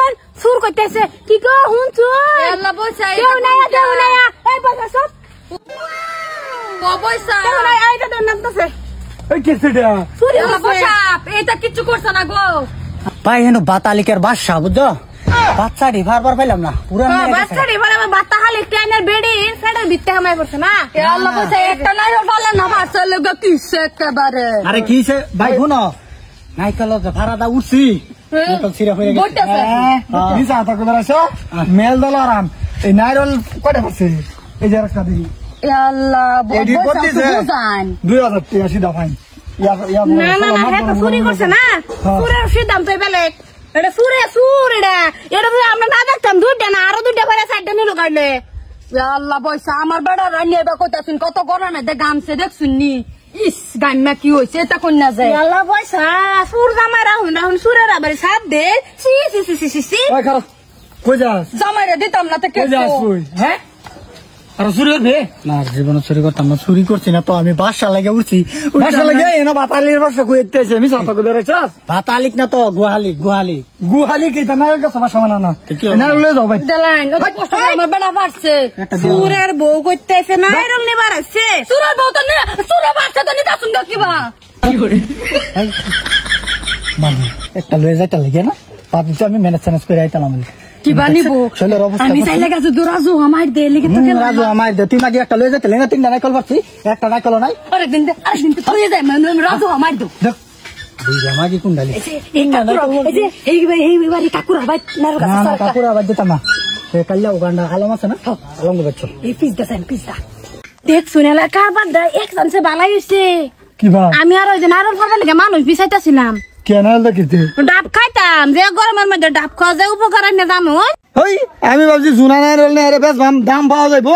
শুন সুর করতেছে কি গো হুন শুন আল্লাহ পয়সা কেউ নাই এই পয়সা সব পয়সা কেউ নাই এইটা দেন নামতেছে এই কিসেটা চুরি আল্লাহ পয়সা এটা কিছু করছ না গো ভাই হেন বাতালিকের বাদশা বুঝছো বাচ্চাটি বারবার পাইলাম না পুরা বাচ্চারে বলে বাতা খালি ট্রেনের বেড়ি ফেডার ভিতরে হামাই পড়ছে না আল্লাহ পয়সা একটা নাই ভালো না বাচ্চা লোক কিসে একেবারে আরে কিসে ভাই শুনো নাইকল ভাড়াটা উঠছি নাইকল ছিড়া হয়ে গেছে নিচা হাতা করে আসো মেল দল আরাম এই নাইরল কয়টা পড়ছে এই যে রাস্তা দেখি আল্লাহ এডি করতেছে 2000 টাকা সিধা ফাইন না না না এটা চুরি করছে না চুরের সিদ্ধান্ত তো বেলেগ এটা চুরে চুর এটা তো আমরা না দেখতাম দুইটা না আরো দুইটা করে চারটা নিল কাটলে আল্লাহ পয়সা আমার বেড়া রান্নিয়ে বা কইতাছুন কত গরমে দে গামছে দেখছুন নি ইস গাম্মা কি হইছে এটা কোন না যায় আল্লাহ পয়সা সুর জামাই রাহুন রাহুন সুরের আবার সাথ দে সি সি সি সি সি ওই খারাপ কই যাস জামাইরে দিতাম না তো কে কই যাস তুই হ্যাঁ আর চুরি করবে না জীবনে চুরি করতাম না চুরি করছি না তো আমি বাসা লাগে উঠছি বাসা লাগে এনো বাতালির বাসা কই এতেছে আমি সাথে করে রাখছাস বাতালিক না তো গুহালি গুহালি কি তা নাইরল কাছে বাসা মানা না নাইরল লয়ে যাও ভাই দেলাইন ওই কষ্ট করে আমার বেড়া পারছে সুরের বউ করতেছে না এরল নেবার আছে সুরের বউ তো না সুরের বাচ্চা তো নিতাছুন কিবা মানে একটা লয়ে যাইতে লাগে না ভাবছি আমি ম্যানেজ করে আইতাম আমি কিবা নিব শৈলের অবস্থা আমি চাইলে গেছে দুরাজু আমার দে লিখে তো রাজু আমার দে তুই নাকি একটা লয়ে যাইতে লাগে না তিনটা নাইকল পাচ্ছি একটা নাইকল নাই আরেকদিন তো থয়ে যায় মানে রাজু আমার দো বুঝা মাগি কোন ডালি এই কাকুরা ভাই নার না না কাকুরা বাদ দিতাম না সে কাল্লা উগান্ডা আলম আছে না আলম বাচ্চা এই পিজা দেখ শুনেলা কারবার দা একজন সে ভালাই হইছে কি বা আমি আর ওই যে নারল ফরবার লাগে মানুষ বিছাইতাছিলাম কেনাল দেখিতে ডাব খাইতাম যে গরমের মধ্যে ডাব খাওয়া যায় উপকার না দাম ওই আমি ভাবছি জুনা নাইরল নে আরে বেশ দাম পাওয়া যাইবো